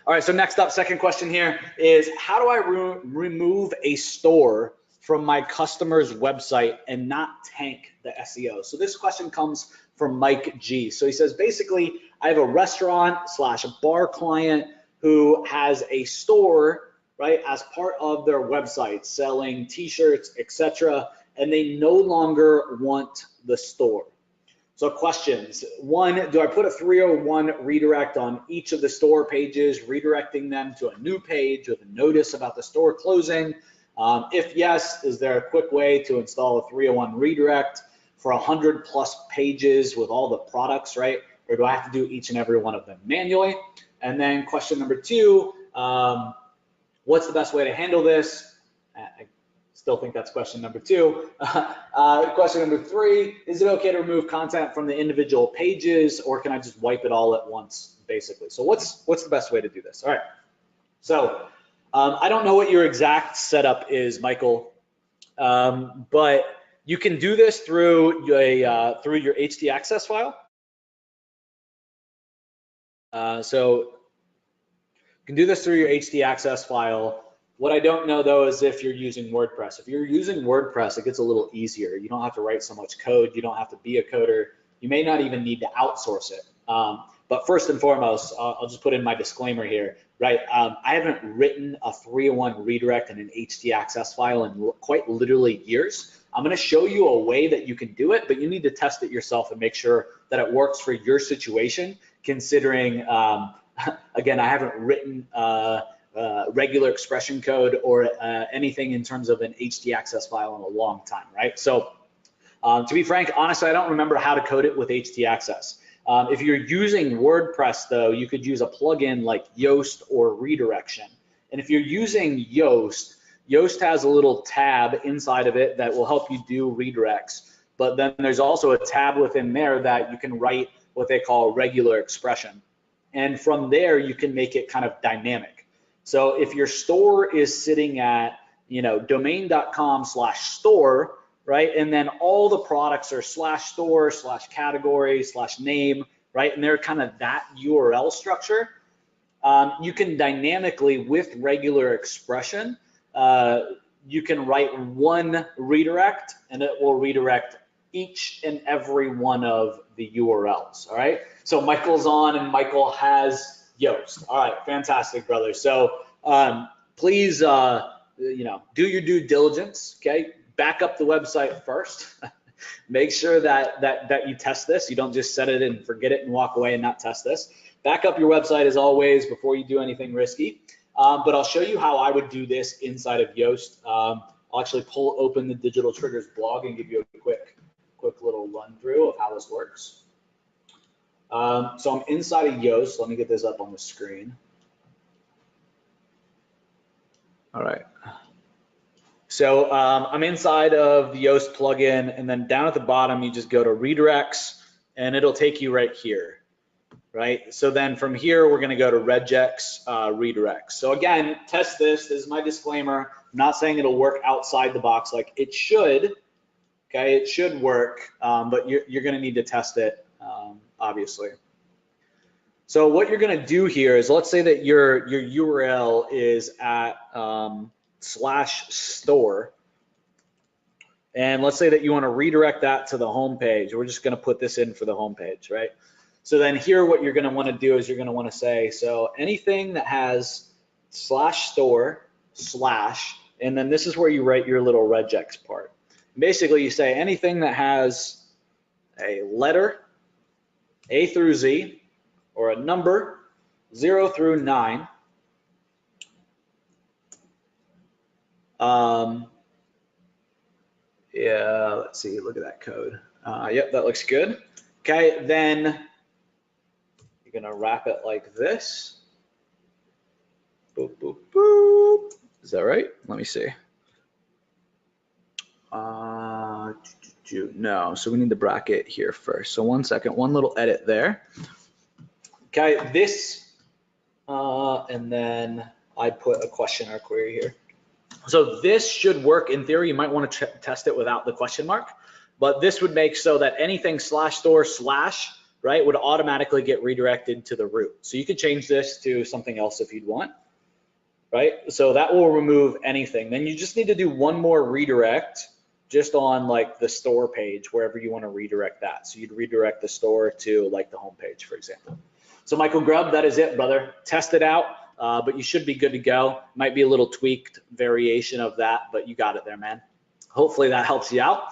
All right, so next up, second question here is how do I remove a store from my customer's website and not tank the SEO? So this question comes from Mike G. So he says, basically, I have a restaurant slash a bar client who has a store, right, as part of their website, selling t-shirts, etc., and they no longer want the store. So questions. One, do I put a 301 redirect on each of the store pages, redirecting them to a new page with a notice about the store closing? If yes, is there a quick way to install a 301 redirect for 100 plus pages with all the products, right? Or do I have to do each and every one of them manually? And then question number two, what's the best way to handle this? I still think that's question number two. Question number three, is it okay to remove content from the individual pages, or can I just wipe it all at once, basically? So what's the best way to do this? All right, so I don't know what your exact setup is, Michael, but you can do this through your htaccess file. So you can do this through your htaccess file. What I don't know though is if you're using WordPress. If you're using WordPress, it gets a little easier. You don't have to write so much code. You don't have to be a coder. You may not even need to outsource it. But first and foremost, I'll just put in my disclaimer here, right? I haven't written a 301 redirect in an htaccess file in quite literally years. I'm going to show you a way that you can do it, but you need to test it yourself and make sure that it works for your situation, considering, again, I haven't written regular expression code or anything in terms of an htaccess file in a long time, right? So to be frank, honestly, I don't remember how to code it with htaccess. If you're using WordPress though, you could use a plugin like Yoast or Redirection. And if you're using Yoast, Yoast has a little tab inside of it that will help you do redirects. But then there's also a tab within there that you can write what they call regular expression. And from there, you can make it kind of dynamic. So if your store is sitting at, domain.com/store, right? And then all the products are /store, /category, /name, right? And they're kind of that URL structure. You can dynamically, with regular expression, you can write one redirect and it will redirect each and every one of the URLs, all right? So Michael's on and Michael has Yoast. All right, fantastic, brother. So please, do your due diligence, okay? Back up the website first. Make sure that you test this. You don't just set it and forget it and walk away and not test this. Back up your website as always before you do anything risky. But I'll show you how I would do this inside of Yoast. I'll actually pull open the Digital Triggers blog and give you a quick little run through of how this works. So I'm inside of Yoast. Let me get this up on the screen. All right. So I'm inside of the Yoast plugin, and then down at the bottom, you just go to redirects, and it'll take you right here, right? So then from here, we're going to go to Regex Redirects. So again, test this. This is my disclaimer. I'm not saying it'll work outside the box like it should. Okay, it should work, but you're going to need to test it, obviously. So what you're going to do here is, let's say that your URL is at /store, and let's say that you want to redirect that to the home page. We're just going to put this in for the home page, right? So then here, what you're going to want to do is you're going to want to say, so anything that has /store/ and then this is where you write your little regex part. Basically, you say anything that has a letter A through Z or a number 0 through 9. Yeah, let's see, look at that code. Yep, that looks good. Okay, then you're gonna wrap it like this. Boop, boop, boop. Is that right? Let me see. No, so we need the bracket here first. So 1 second, one little edit there. Okay, this, and then I put a question or query here. So this should work in theory. You might want to test it without the question mark, but this would make so that anything /store/ right, would automatically get redirected to the root. So you could change this to something else if you'd want, right? So that will remove anything. Then you just need to do one more redirect just on like the store page, wherever you want to redirect that. So you'd redirect the store to like the home page, for example. So Michael Grubb, that is it, brother. Test it out, but you should be good to go. Might be a little tweaked variation of that, but you got it there, man. Hopefully that helps you out.